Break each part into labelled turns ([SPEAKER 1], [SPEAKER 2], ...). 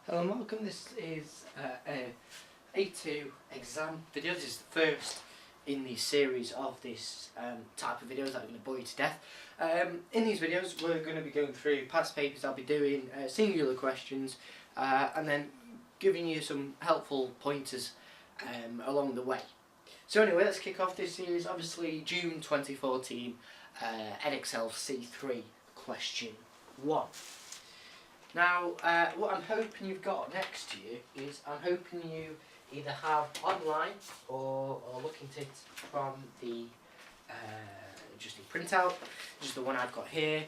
[SPEAKER 1] Hello and welcome. This is a A2 exam video. This is the first in the series of this type of videos that are going to bore you to death. In these videos we're going to be going through past papers. I'll be doing singular questions and then giving you some helpful pointers along the way. So anyway, let's kick off this series. Obviously June 2014, Edexcel C3 question 1. Now, what I'm hoping you've got next to you is I'm hoping you either have online or looking at it from the just the printout, which is the one I've got here,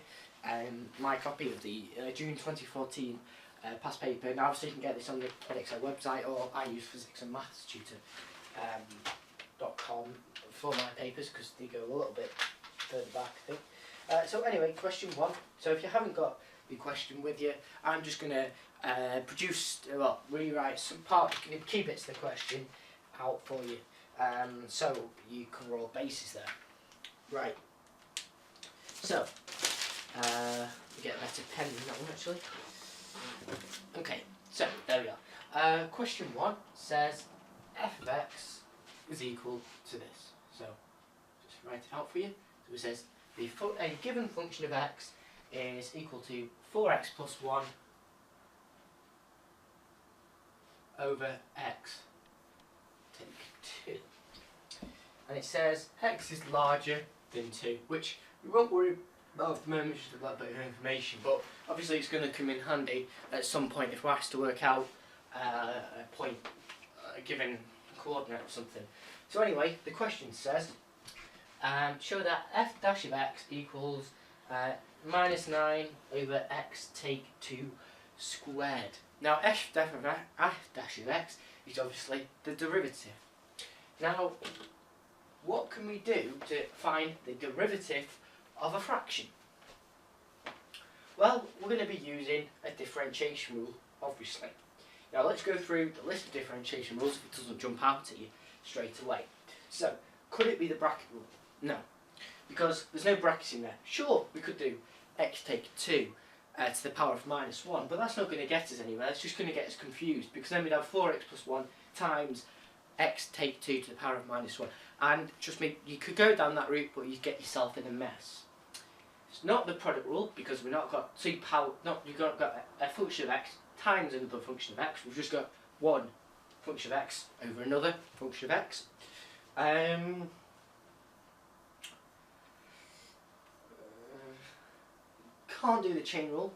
[SPEAKER 1] my copy of the June 2014 past paper. Now, obviously you can get this on the Edexcel website, or I use physics and maths tutor.com for my papers because they go a little bit further back, I think. So anyway, question 1. So if you haven't got the question with you, I'm just going to rewrite some key bits of the question out for you, so you cover all bases there. Right, so we get a better pen than that one actually. Okay, so there we are. Question 1 says f of x is equal to this. So just write it out for you. So it says a given function of x is equal to 4x plus 1 over x take 2. And it says x is larger than 2, which we won't worry about at the moment, just a little bit of information, but obviously it's going to come in handy at some point if we're asked to work out a point, a given coordinate or something. So anyway, the question says, show that f dash of x equals minus 9 over x take 2 squared. Now f dash of x is obviously the derivative. Now what can we do to find the derivative of a fraction? Well, we're going to be using a differentiation rule, obviously. Now let's go through the list of differentiation rules if it doesn't jump out at you straight away. So, could it be the bracket rule? No, because there's no brackets in there. Sure, we could do x take 2 to the power of minus 1, but that's not going to get us anywhere. It's just going to get us confused, because then we'd have 4x plus 1 times x take 2 to the power of minus 1. And trust me, you could go down that route, but you'd get yourself in a mess. It's not the product rule, because we've not got you've got a function of x times another function of x. We've just got one function of x over another function of x. Can't do the chain rule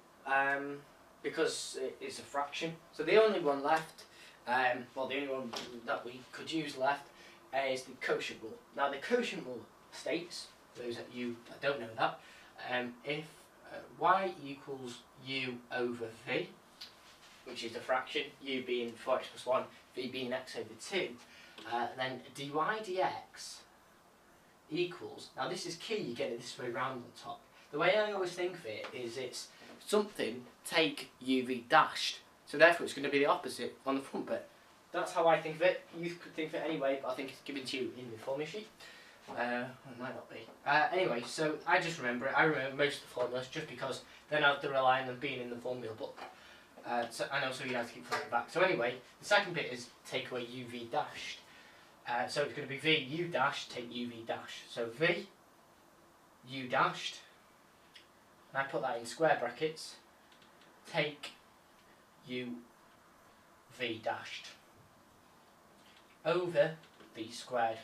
[SPEAKER 1] because it's a fraction. So the only one left, the only one that we could use left is the quotient rule. Now the quotient rule states, those of you that don't know that, if y equals u over v, which is the fraction, u being 4x plus 1, v being x over 2, then dy dx equals, now this is key, you get it this way round on top. The way I always think of it is it's something take uv dashed, so therefore it's going to be the opposite on the front bit. That's how I think of it. You could think of it anyway, but I think it's given to you in the formula sheet. It might not be. Anyway, so I just remember it. I remember most of the formulas just because then I have to rely on them being in the formula book. So I know, so you have to keep flipping back. So anyway, the second bit is take away uv dashed. So it's going to be v u dashed take uv dash. So v u dashed, and I put that in square brackets, take u v dashed over v squared.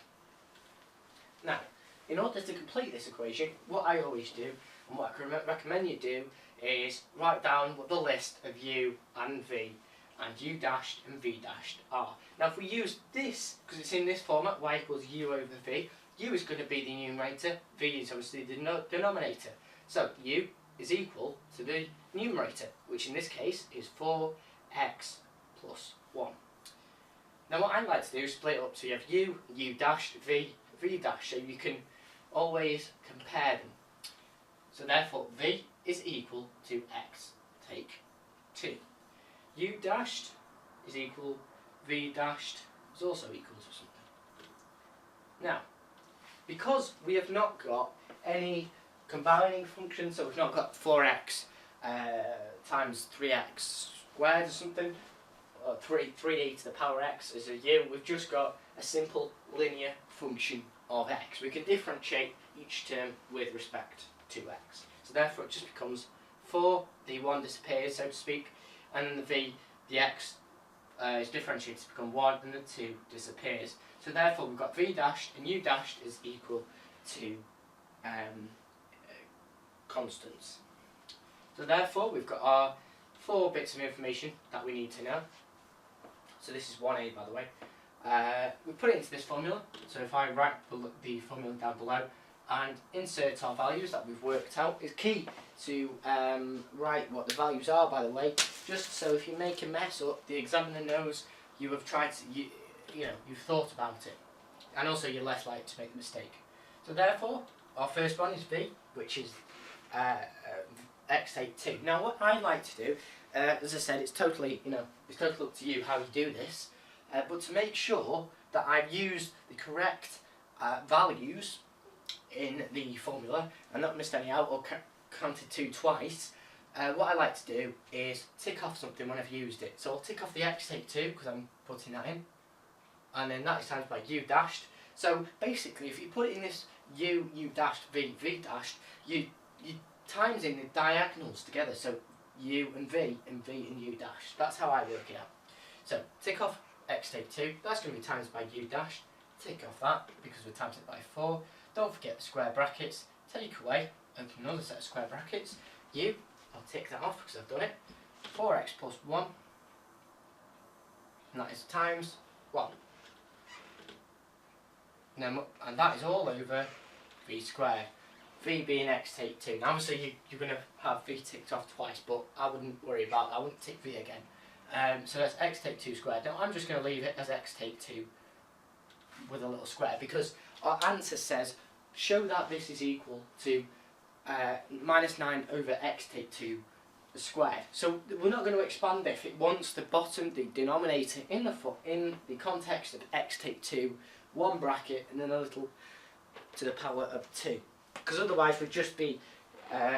[SPEAKER 1] Now, in order to complete this equation, what I always do, and what I can recommend you do, is write down what the list of u and v and u dashed and v dashed are. Now if we use this, because it's in this format, y equals u over v, u is going to be the numerator, v is obviously the denominator. So u is equal to the numerator, which in this case is 4x plus 1. Now what I like to do is split it up, so you have u, u dashed, v, v dashed, so you can always compare them. So therefore v is equal to x take 2. U dashed is equal, v dashed is also equal to something. Now, because we have not got any combining functions, so we've not got 4x times 3x squared or something, or 3e to the power x is a u, we've just got a simple linear function of x. We can differentiate each term with respect to x. So therefore it just becomes 4, the 1 disappears, so to speak, and then the v, the x is differentiated to become 1, and the 2 disappears. So therefore we've got v dashed and u dashed is equal to constants. So therefore we've got our 4 bits of information that we need to know. So this is 1a, by the way. We put it into this formula. So if I write the formula down below and insert our values that we've worked out, it's key to write what the values are, by the way, just so if you make a mess up, the examiner knows you have tried to, you've thought about it, and also you're less likely to make the mistake. So therefore, our first one is v, which is x take 2. Now what I like to do, as I said, it's totally up to you how you do this, but to make sure that I've used the correct values in the formula and not missed any out or counted 2 twice, what I like to do is tick off something when I've used it. So I'll tick off the x take 2 because I'm putting that in, and then that is times by u dashed. So basically if you put it in this u dashed v dashed, you times in the diagonals together, so u and v and u dashed. That's how I work it out. So tick off x take 2, that's going to be times by u dashed. Tick off that because we times it by 4. Don't forget the square brackets. Take away, open another set of square brackets. U, I'll tick that off because I've done it. 4x plus 1, and that is times 1. And that is all over v squared. V being x take 2. Now obviously you're going to have v ticked off twice, but I wouldn't worry about that. I wouldn't tick v again. So that's x take 2 squared. Now I'm just going to leave it as x take 2 with a little square because our answer says show that this is equal to minus 9 over x take 2 squared. So we're not going to expand if it wants the bottom, the denominator in the context of x take 2, one bracket and then a little to the power of 2. Because otherwise we'd just be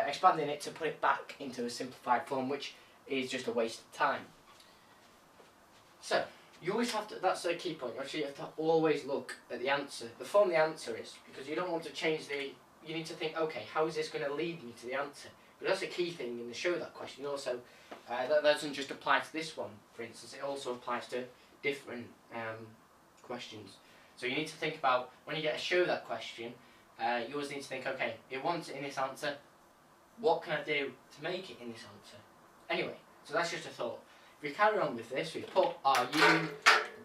[SPEAKER 1] expanding it to put it back into a simplified form, which is just a waste of time. So you always have to, that's a key point, actually you have to always look at the answer, the form the answer is, because you don't want to change you need to think, okay, how is this going to lead me to the answer? But that's a key thing in the show that question. Also, that doesn't just apply to this one, for instance, it also applies to different questions. So you need to think about, when you get a show that question, you always need to think, okay, it wants it in this answer, what can I do to make it in this answer? Anyway, so that's just a thought. If we carry on with this, we've put our u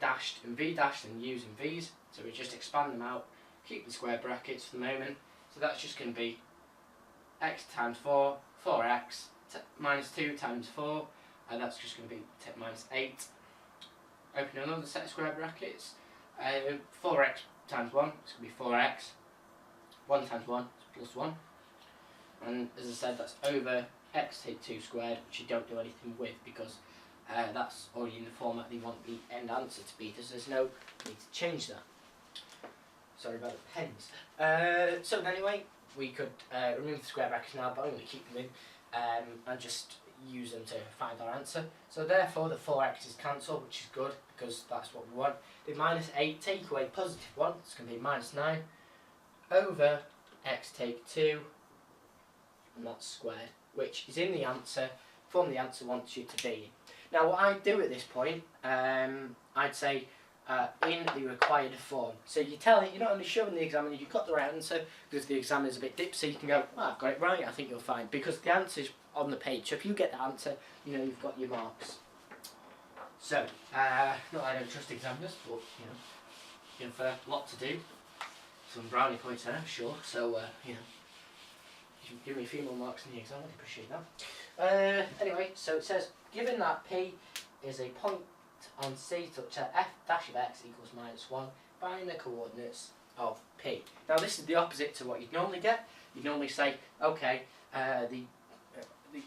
[SPEAKER 1] dashed and v dashed and u's and v's, so we just expand them out, keep the square brackets for the moment, so that's just going to be x times 4, 4x, minus 2 times 4, and that's just going to be minus 8. Open another set of square brackets, 4x times 1, it's going to be 4x, 1 times 1 is plus 1, and as I said that's over x take 2 squared, which you don't do anything with because that's already in the format they want the end answer to be, so there's no need to change that. Sorry about the pens. So anyway, we could remove the square brackets now, but only keep them in and just use them to find our answer. So therefore the 4x is cancelled, which is good because that's what we want. The minus 8 take away positive 1, it's going to be minus 9 over x take 2, and that's squared, which is in the answer, form the answer wants you to be in. Now what I'd do at this point, I'd say in the required form. So you tell it, you're not only showing the examiner you've got the right answer, because the examiner's a bit dipsy, you can go, oh, I've got it right, I think you'll find, because the answer's on the page. So if you get the answer, you've got your marks. So, not that I don't trust examiners, but you've a lot to do. Some brownie points there, sure. So, you can give me a few more marks in the exam, I'd appreciate that. Anyway, so it says, given that P is a point on C such that f dash of x equals minus 1, find the coordinates of P. Now this is the opposite to what you'd normally get. You'd normally say, okay, the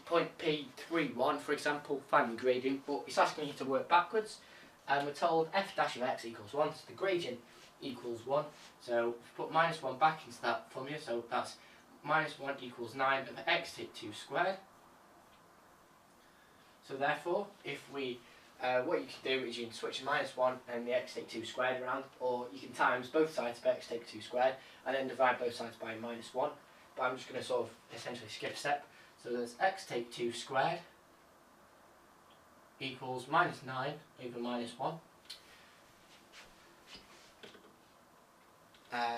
[SPEAKER 1] point P31, for example, find the gradient, but it's asking you to work backwards, and we're told f dash of x equals 1, so the gradient equals 1, so put minus 1 back into that formula, so that's minus 1 equals 9 over x take 2 squared. So therefore, if we, what you can do is you can switch the -1 and the x take 2 squared around, or you can times both sides of x take 2 squared and then divide both sides by -1. But I'm just going to sort of essentially skip a step. So there's x take 2 squared equals -9 over -1.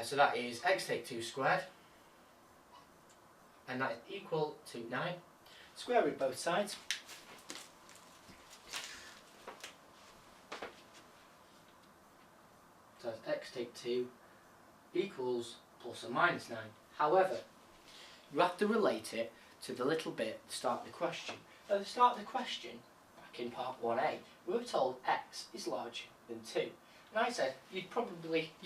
[SPEAKER 1] So that is x take 2 squared, and that is equal to 9. Square root both sides. So that's x take 2 equals plus or minus 9. However, you have to relate it to the little bit at the start of the question. At the start of the question, back in part 1a, we were told x is larger than 2. And I said you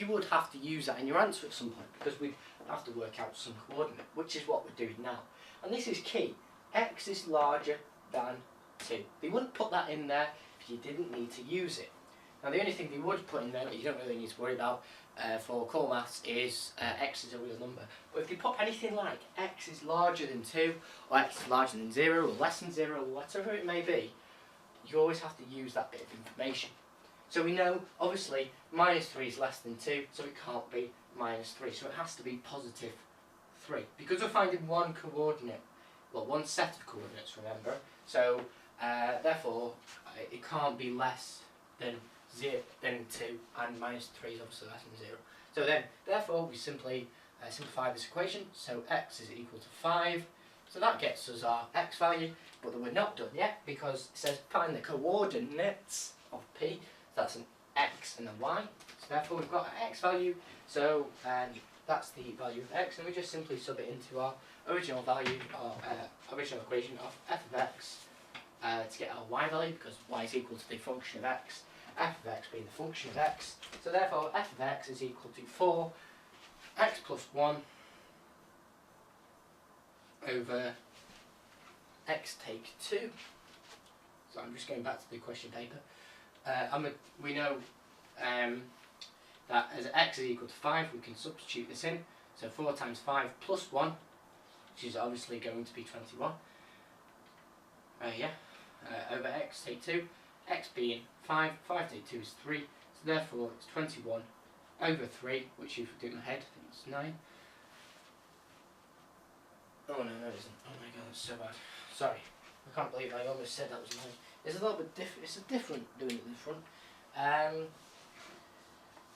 [SPEAKER 1] would have to use that in your answer at some point, because we'd have to work out some coordinate, which is what we're doing now. And this is key. X is larger than 2. They wouldn't put that in there if you didn't need to use it. Now the only thing they would put in there that you don't really need to worry about for core maths is x is a real number. But if they put anything like x is larger than 2, or x is larger than 0, or less than 0, or whatever it may be, you always have to use that bit of information. So we know, obviously, -3 is less than 2, so it can't be -3, so it has to be +3. Because we're finding one coordinate, well, one set of coordinates, remember, so therefore it can't be less than 2, and -3 is obviously less than 0. So then, therefore, we simply simplify this equation, so x is equal to 5, so that gets us our x value, but then we're not done yet, because it says find the coordinates of P. That's an x and a y, so therefore we've got an x value, so that's the value of x, and we just simply sub it into our original value, or original equation of f of x to get our y value, because y is equal to the function of x, f of x being the function of x, so therefore f of x is equal to 4 x plus 1 over x take 2. So I'm just going back to the question paper. We know that as x is equal to 5, we can substitute this in. So 4 times 5 plus 1, which is obviously going to be 21. Over x take 2. X being 5, 5 take 2 is 3. So therefore it's 21 over 3, which if I do it in my head, I think it's 9. Oh no, it isn't. Oh my god, that's so bad. Sorry. I can't believe I almost said that was 9. It's a little bit different. It's different doing it in the front. I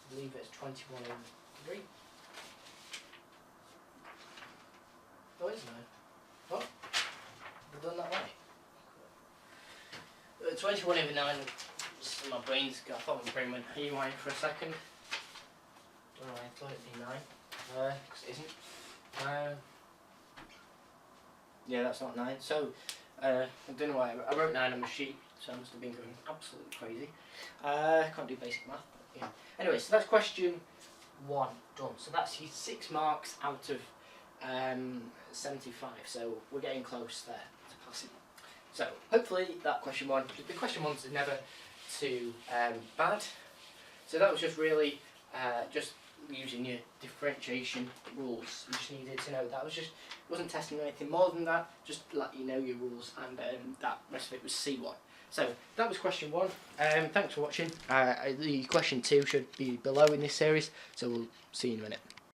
[SPEAKER 1] believe it's 21 over 3. Oh, it is 9. Oh, I've done that right. 21 over 9. My brain's got. I thought my brain went haywire for a second. Don't know why I thought it'd be 9. Because it isn't. Yeah, that's not 9. So. I don't know why I wrote 9 on my sheet, so I must have been going absolutely crazy. Can't do basic math. But yeah. Anyway, so that's question 1 done. So that's 6 marks out of 75. So we're getting close there to passing. So hopefully that question 1. The question 1s are never too bad. So that was just really just using your differentiation rules. You just needed to know that. Wasn't testing anything more than that, just let you know your rules, and that rest of it was C1. So that was question 1. Thanks for watching. The question 2 should be below in this series, so we'll see you in a minute.